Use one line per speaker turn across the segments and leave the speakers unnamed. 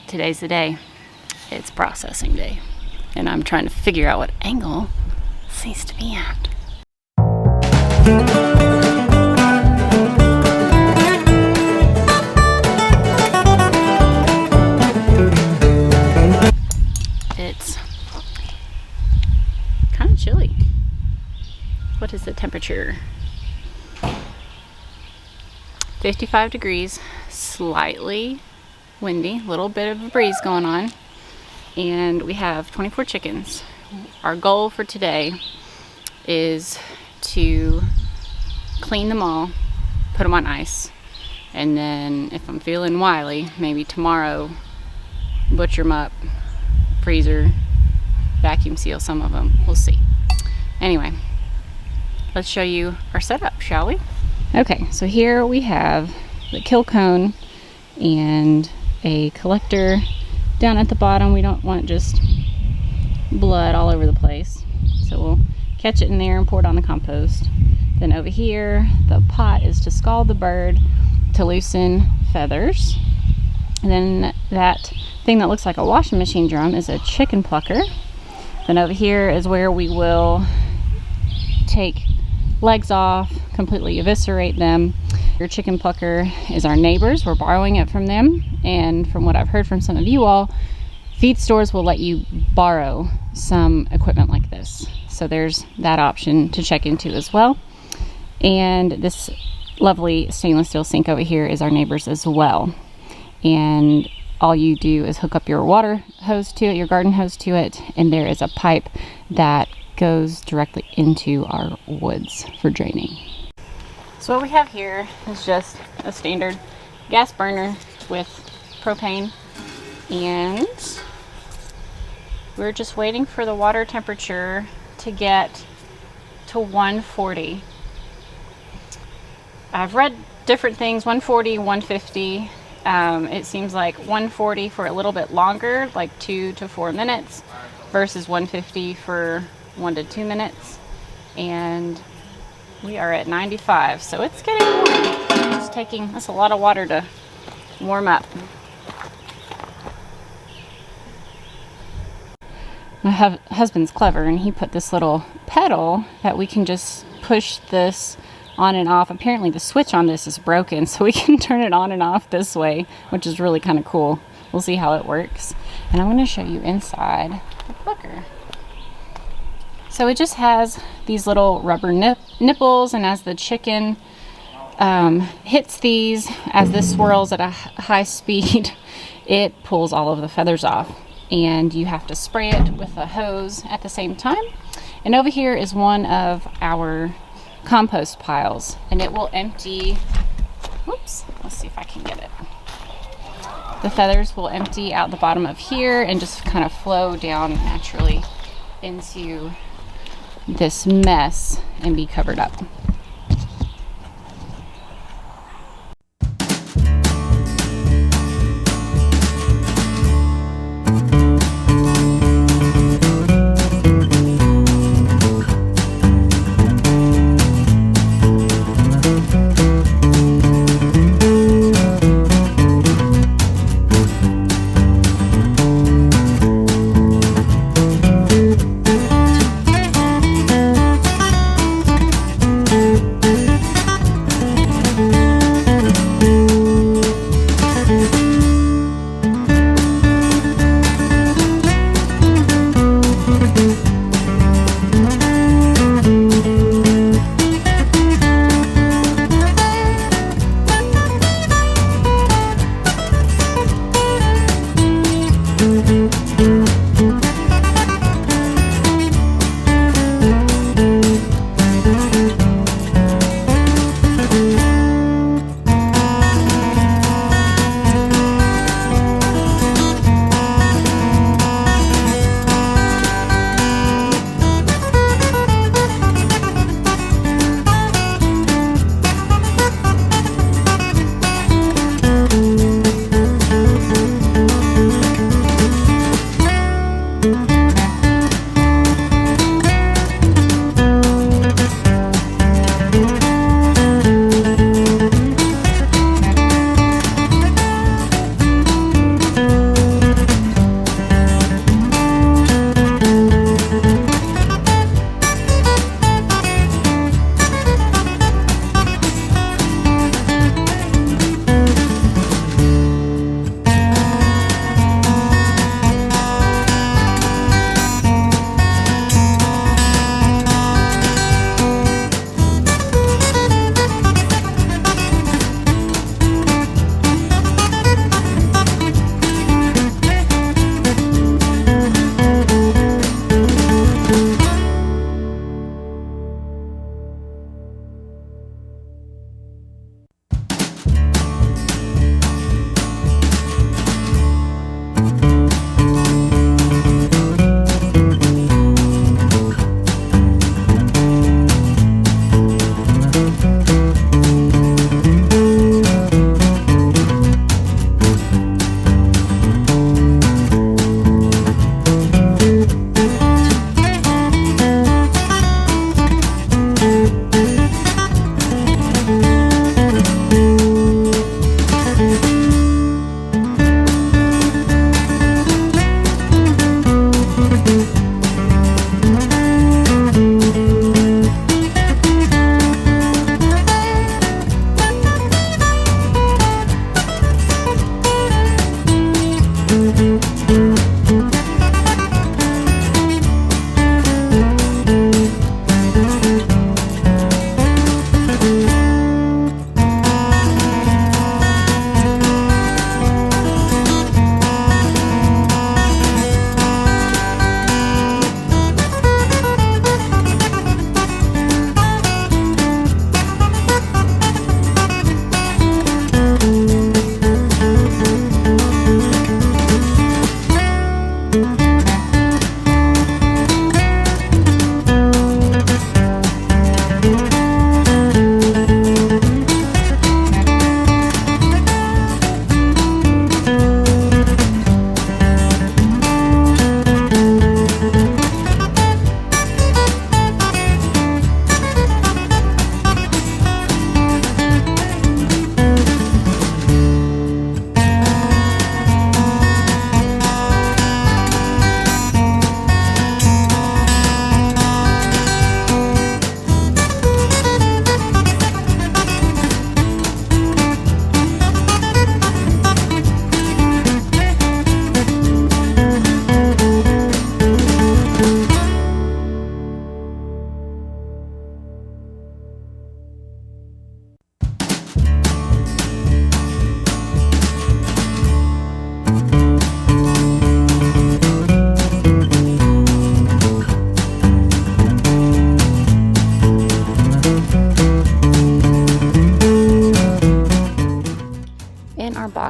today's the day. It's processing day. And I'm trying to figure out what angle this needs to be at. It's kind of chilly. What is the temperature? 55 degrees, slightly windy, a little bit of a breeze going on. And we have 24 chickens. Our goal for today is to clean them all, put them on ice, and then if I'm feeling wily, maybe tomorrow butcher them up, freezer, vacuum seal some of them. We'll see. Anyway, let's show you our setup, shall we? Okay, so here we have the kill cone and a collector down at the bottom. We don't want just blood all over the place, so we'll catch it in there and pour it on the compost. Then over here, the pot is to scald the bird to loosen feathers. And then that thing that looks like a washing machine drum is a chicken plucker. Then over here is where we will take legs off, completely eviscerate them. Your chicken plucker is our neighbors. We're borrowing it from them, and from what I've heard from some of you all, feed stores will let you borrow some equipment like this. So there's that option to check into as well. And this lovely stainless steel sink over here is our neighbors as well. And all you do is hook up your water hose to it, your garden hose to it, and there is a pipe that goes directly into our woods for draining. So what we have here is just a standard gas burner with propane, and we're just waiting for the water temperature to get to 140. I've read different things, 140, 150. It seems like 140 for a little bit longer, like 2 to 4 minutes, versus 150 for 1 to 2 minutes. And we are at 95, so it's getting warm. That's a lot of water to warm up. My husband's clever, and he put this little pedal that we can just push this on and off. Apparently the switch on this is broken, so we can turn it on and off this way, which is really kind of cool. We'll see how it works. And I'm going to show you inside the plucker. So it just has these little rubber nipples, and as the chicken hits these, as this swirls at a high speed, it pulls all of the feathers off. And you have to spray it with a hose at the same time. And over here is one of our compost piles, and it will empty, whoops, let's see if I can get it. The feathers will empty out the bottom of here and just kind of flow down naturally into this mess and be covered up.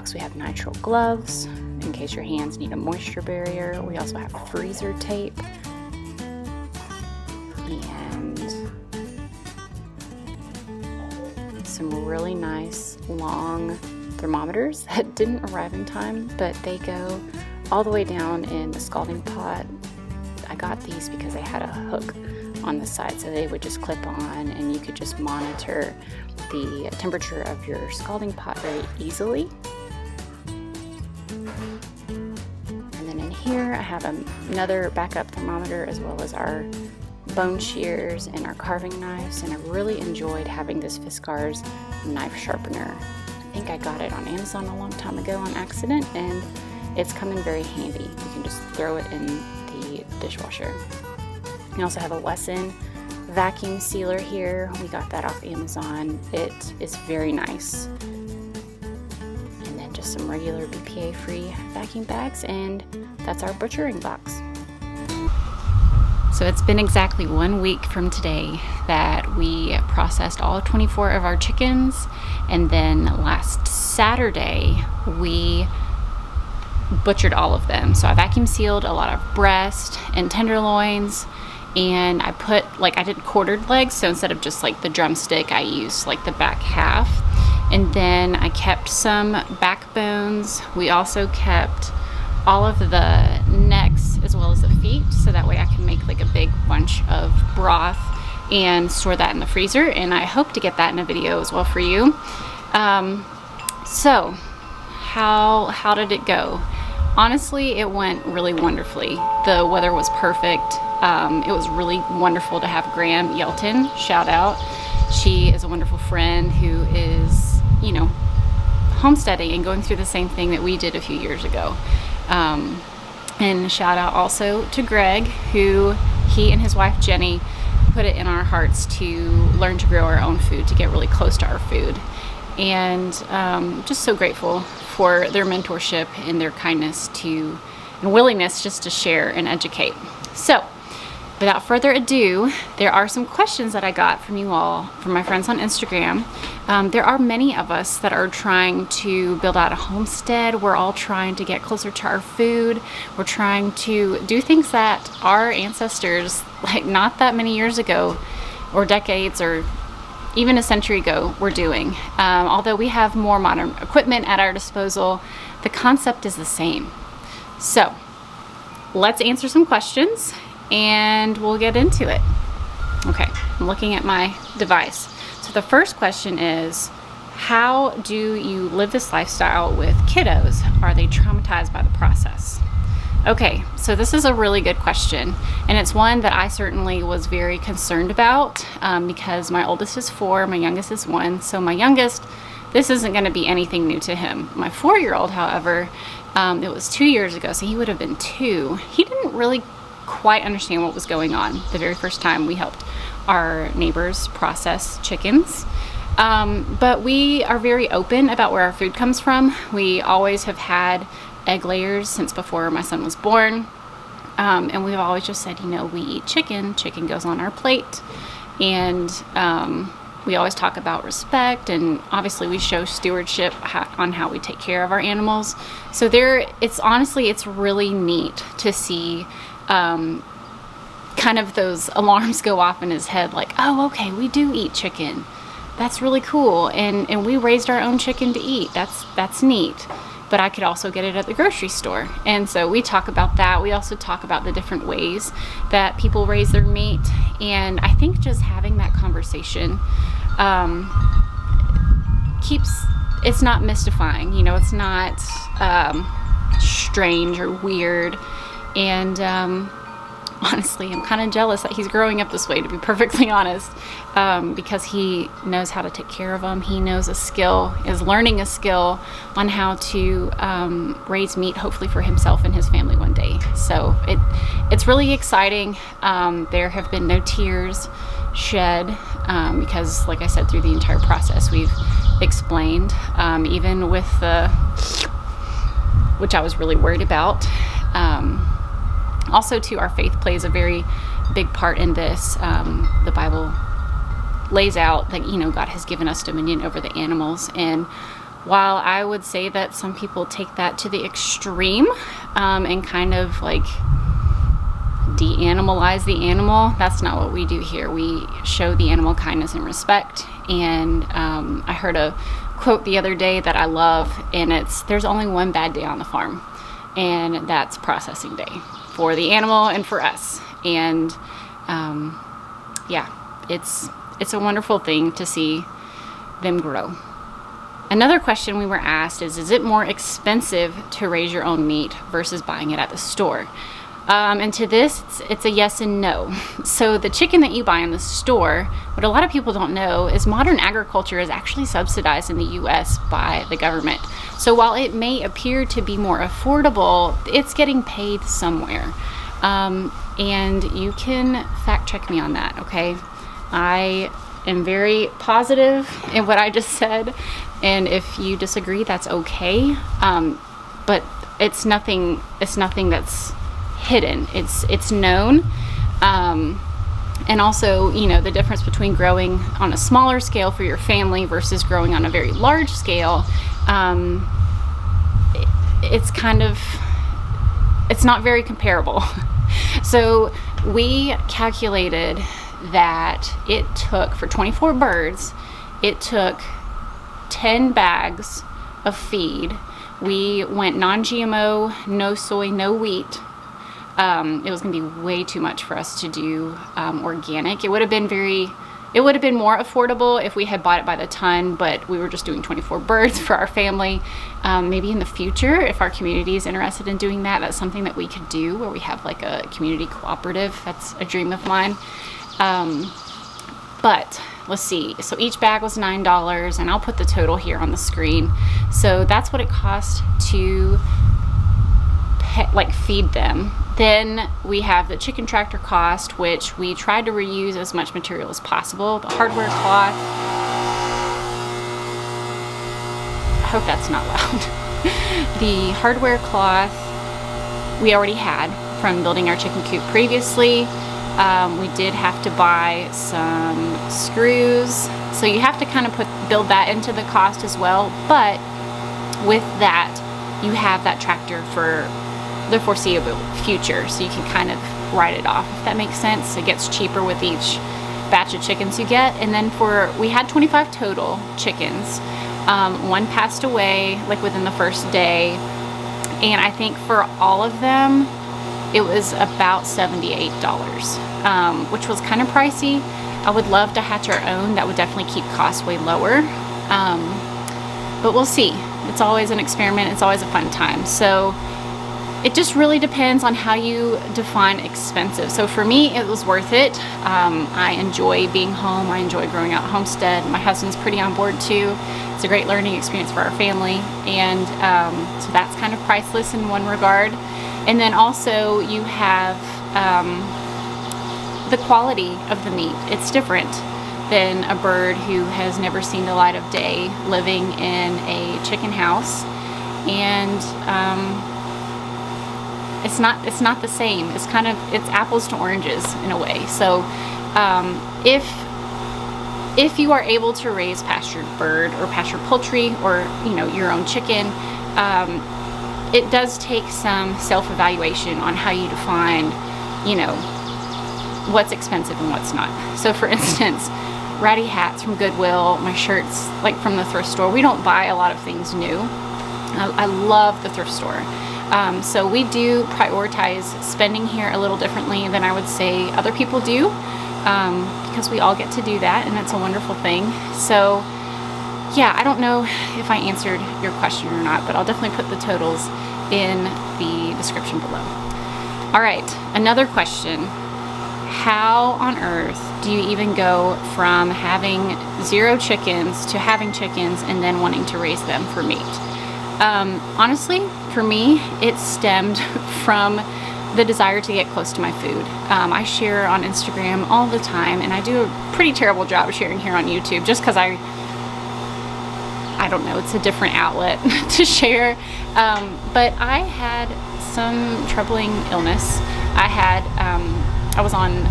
box we have nitrile gloves in case your hands need a moisture barrier. We also have freezer tape and some really nice long thermometers that didn't arrive in time, but they go all the way down in the scalding pot. I got these because they had a hook on the side, so they would just clip on and you could just monitor the temperature of your scalding pot very easily. And then in here I have another backup thermometer, as well as our bone shears and our carving knives, and I really enjoyed having this Fiskars knife sharpener. I think I got it on Amazon a long time ago on accident, and it's come in very handy. You can just throw it in the dishwasher. We also have a Wesson vacuum sealer here. We got that off Amazon. It is very nice. And then just some regular BPA-free vacuum bags, and that's our butchering box. So it's been exactly 1 week from today that we processed all 24 of our chickens, and then last Saturday we butchered all of them. So I vacuum sealed a lot of breast and tenderloins, and I put, I did quartered legs, so instead of just the drumstick, I used the back half. And then I kept some backbones. We also kept all of the necks as well as the feet, so that way I can make a big bunch of broth and store that in the freezer, and I hope to get that in a video as well for you. So how did it go? Honestly, it went really wonderfully. The weather was perfect. It was really wonderful to have Graham Yelton, shout out. She is a wonderful friend who is, homesteading and going through the same thing that we did a few years ago. And shout out also to Greg, who he and his wife Jenny put it in our hearts to learn to grow our own food, to get really close to our food. And just so grateful for their mentorship and their kindness and willingness just to share and educate. So without further ado, there are some questions that I got from you all, from my friends on Instagram. There are many of us that are trying to build out a homestead. We're all trying to get closer to our food. We're trying to do things that our ancestors, not that many years ago, or decades, or even a century ago, were doing. Although we have more modern equipment at our disposal, the concept is the same. So let's answer some questions and we'll get into it. Okay, I'm looking at my device. So the first question is, how do you live this lifestyle with kiddos? Are they traumatized by the process? Okay, so this is a really good question, and it's one that I certainly was very concerned about because my oldest is 4, my youngest is 1. So my youngest, this isn't going to be anything new to him. My 4-year-old, however, it was 2 years ago, so he would have been 2. He didn't really quite understand what was going on the very first time we helped our neighbors process chickens. But we are very open about where our food comes from. We always have had egg layers since before my son was born. And we've always just said, we eat chicken. Chicken goes on our plate. And we always talk about respect, and obviously we show stewardship on how we take care of our animals. So it's really neat to see kind of those alarms go off in his head, oh, okay, we do eat chicken. That's really cool. And we raised our own chicken to eat. That's neat. But I could also get it at the grocery store. And so we talk about that. We also talk about the different ways that people raise their meat. And I think just having that conversation it's not mystifying. It's not strange or weird. And honestly, I'm kind of jealous that he's growing up this way, to be perfectly honest, because he knows how to take care of them. He knows is learning a skill on how to raise meat, hopefully for himself and his family one day. So it's really exciting. There have been no tears shed because, like I said, through the entire process, we've explained, even with which I was really worried about. Also, too, our faith plays a very big part in this. The Bible lays out that, God has given us dominion over the animals, and while I would say that some people take that to the extreme and kind of like de-animalize the animal, that's not what we do here. We show the animal kindness and respect. And I heard a quote the other day that I love, and it's, there's only one bad day on the farm, and that's processing day for the animal and for us. And yeah, it's a wonderful thing to see them grow. Another question we were asked is it more expensive to raise your own meat versus buying it at the store? And to this, it's a yes and no. So the chicken that you buy in the store, what a lot of people don't know is modern agriculture is actually subsidized in the US by the government. So while it may appear to be more affordable, it's getting paid somewhere. And you can fact check me on that, okay? I am very positive in what I just said, and if you disagree, that's okay. But it's nothing that's hidden. It's known. And also, you know, the difference between growing on a smaller scale for your family versus growing on a very large scale, it's not very comparable. So we calculated that it took, for 24 birds, it took 10 bags of feed. We went non-GMO, no soy, no wheat. It was going to be way too much for us to do organic. It would have been more affordable if we had bought it by the ton, but we were just doing 24 birds for our family. Maybe in the future, if our community is interested in doing that, that's something that we could do, where we have like a community cooperative. That's a dream of mine. But let's see. So each bag was $9, and I'll put the total here on the screen. So that's what it cost to feed them. Then we have the chicken tractor cost, which we tried to reuse as much material as possible. The hardware cloth, I hope that's not loud. The hardware cloth we already had from building our chicken coop previously. We did have to buy some screws, so you have to kind of build that into the cost as well. But with that, you have that tractor for the foreseeable future, so you can kind of write it off, if that makes sense. It gets cheaper with each batch of chickens you get. And then we had 25 total chickens. One passed away like within the first day, and I think for all of them it was about $78, which was kind of pricey. I would love to hatch our own. That would definitely keep costs way lower, but we'll see. It's always an experiment. It's always a fun time. So it just really depends on how you define expensive. So for me, it was worth it. I enjoy being home. I enjoy growing out homestead. My husband's pretty on board too. It's a great learning experience for our family. And so that's kind of priceless in one regard. And then also you have the quality of the meat. It's different than a bird who has never seen the light of day living in a chicken house. And it's not the same. It's apples to oranges in a way. So if you are able to raise pastured bird or pastured poultry, or your own chicken, it does take some self-evaluation on how you define what's expensive and what's not. So for instance, ratty hats from Goodwill, my shirts like from the thrift store. We don't buy a lot of things new. I love the thrift store. So we do prioritize spending here a little differently than I would say other people do, because we all get to do that, and that's a wonderful thing. So yeah, I don't know if I answered your question or not, but I'll definitely put the totals in the description below. All right, another question. How on earth do you even go from having 0 chickens to having chickens and then wanting to raise them for meat? Honestly, for me, it stemmed from the desire to get close to my food. I share on Instagram all the time, and I do a pretty terrible job of sharing here on YouTube just because I don't know, it's a different outlet to share. But I had some troubling illness. I was on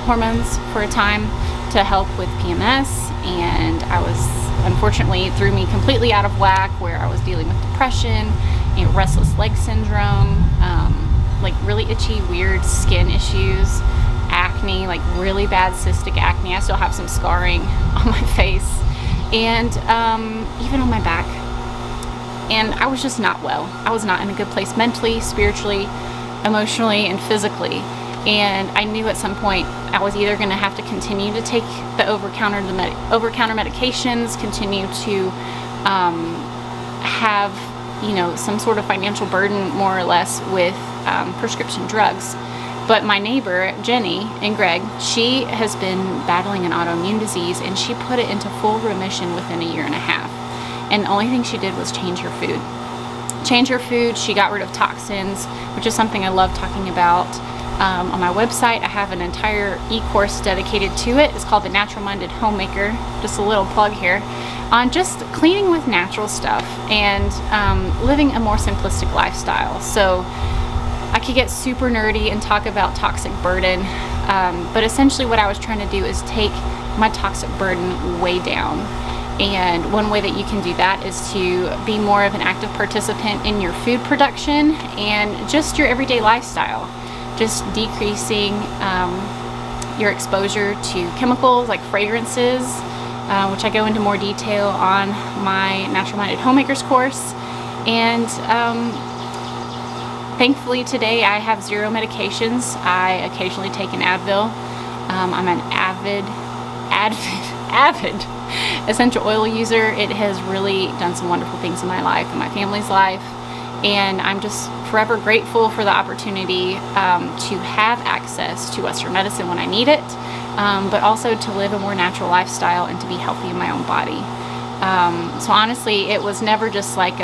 hormones for a time to help with PMS, and I was unfortunately threw me completely out of whack, where I was dealing with depression and restless leg syndrome, like really itchy, weird skin issues, acne, like really bad cystic acne. I still have some scarring on my face and even on my back. And I was just not well. I was not in a good place mentally, spiritually, emotionally, and physically. And I knew at some point I was either going to have to continue to take the over-counter medications, continue to have, you know, some sort of financial burden, more or less, with prescription drugs. But my neighbor, Jenny and Greg, she has been battling an autoimmune disease, and she put it into full remission within a year and a half. And the only thing she did was change her food. She got rid of toxins, which is something I love talking about. On my website, I have an entire e-course dedicated to it. It's called The Natural Minded Homemaker. Just a little plug here on just cleaning with natural stuff and living a more simplistic lifestyle. So I could get super nerdy and talk about toxic burden, but essentially what I was trying to do is take my toxic burden way down. And one way that you can do that is to be more of an active participant in your food production and just your everyday lifestyle. Just decreasing your exposure to chemicals like fragrances, which I go into more detail on my Natural Minded Homemakers course. And thankfully today I have 0 medications. I occasionally take an Advil. I'm an avid essential oil user. It has really done some wonderful things in my life and my family's life. And I'm just forever grateful for the opportunity to have access to Western medicine when I need it, but also to live a more natural lifestyle and to be healthy in my own body. So honestly, it was never just like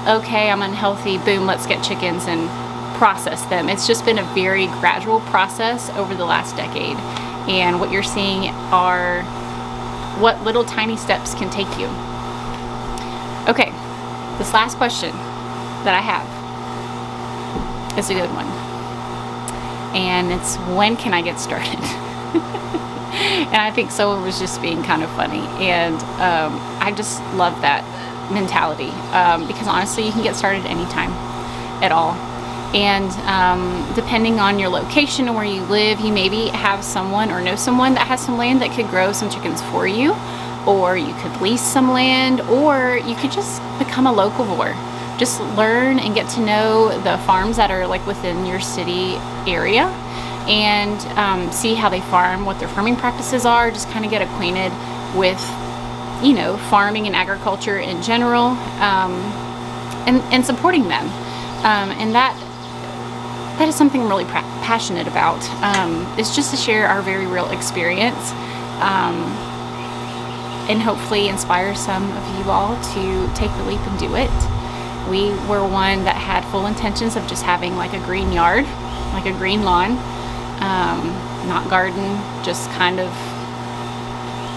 okay, I'm unhealthy, boom, let's get chickens and process them. It's just been a very gradual process over the last decade. And what you're seeing are what little tiny steps can take you. Okay, this last question that I have is a good one, and it's, when can I get started? And I think someone was just being kind of funny, and I just love that mentality, because honestly you can get started anytime at all. And depending on your location and where you live, you maybe have someone or know someone that has some land that could grow some chickens for you, or you could lease some land, or you could just become a locavore. Just learn and get to know the farms that are like within your city area, and see how they farm, what their farming practices are. Just kind of get acquainted with, you know, farming and agriculture in general, and supporting them. And that is something I'm really passionate about. It's just to share our very real experience, and hopefully inspire some of you all to take the leap and do it. We were one that had full intentions of just having like a green yard, like a green lawn, not garden, just kind of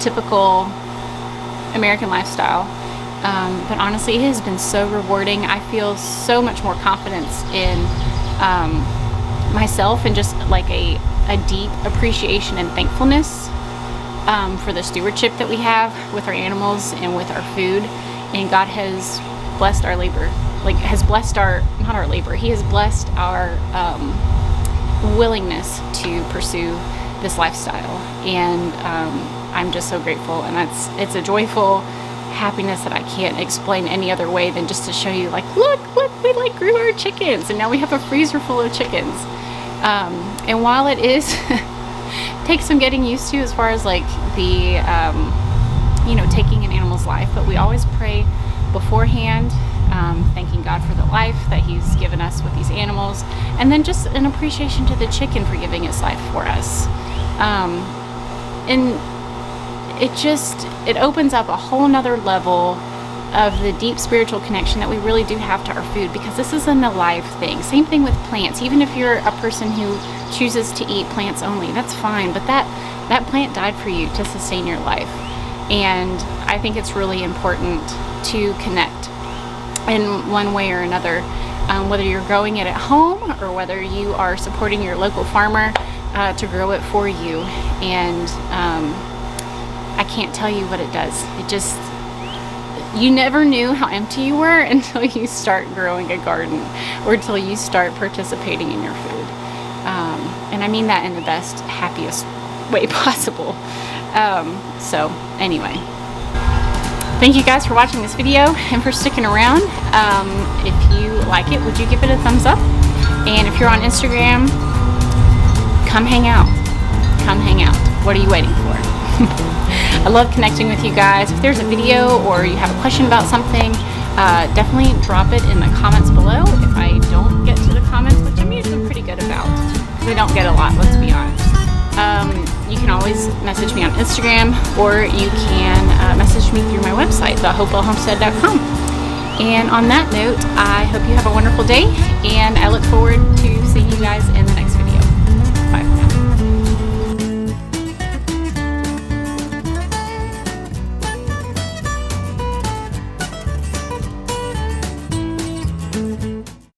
typical American lifestyle. But honestly, it has been so rewarding. I feel so much more confidence in myself, and just like a deep appreciation and thankfulness for the stewardship that we have with our animals and with our food. And God has blessed our labor, like has blessed our, not our labor, He has blessed our willingness to pursue this lifestyle. And I'm just so grateful, and it's a joyful happiness that I can't explain any other way than just to show you, like, look, we like grew our chickens, and now we have a freezer full of chickens. And while it is takes some getting used to as far as like the you know, taking an animal's life, but we always pray beforehand, thanking God for the life that He's given us with these animals, and then just an appreciation to the chicken for giving its life for us. And it opens up a whole nother level of the deep spiritual connection that we really do have to our food, because this isn't a live thing. Same thing with plants. Even if you're a person who chooses to eat plants only, that's fine, but that plant died for you to sustain your life. And I think it's really important to connect in one way or another, whether you're growing it at home or whether you are supporting your local farmer to grow it for you. And I can't tell you what it does. you never knew how empty you were until you start growing a garden or until you start participating in your food. And I mean that in the best, happiest way possible. So anyway, thank you guys for watching this video and for sticking around. If you like it, would you give it a thumbs up? And if you're on Instagram, come hang out. Come hang out. What are you waiting for? I love connecting with you guys. If there's a video or you have a question about something, definitely drop it in the comments below. If I don't get to the comments, which I'm usually pretty good about, because I don't get a lot, let's be honest. You can always message me on Instagram, or you can message me through my website, thehopewellhomestead.com. And on that note, I hope you have a wonderful day, and I look forward to seeing you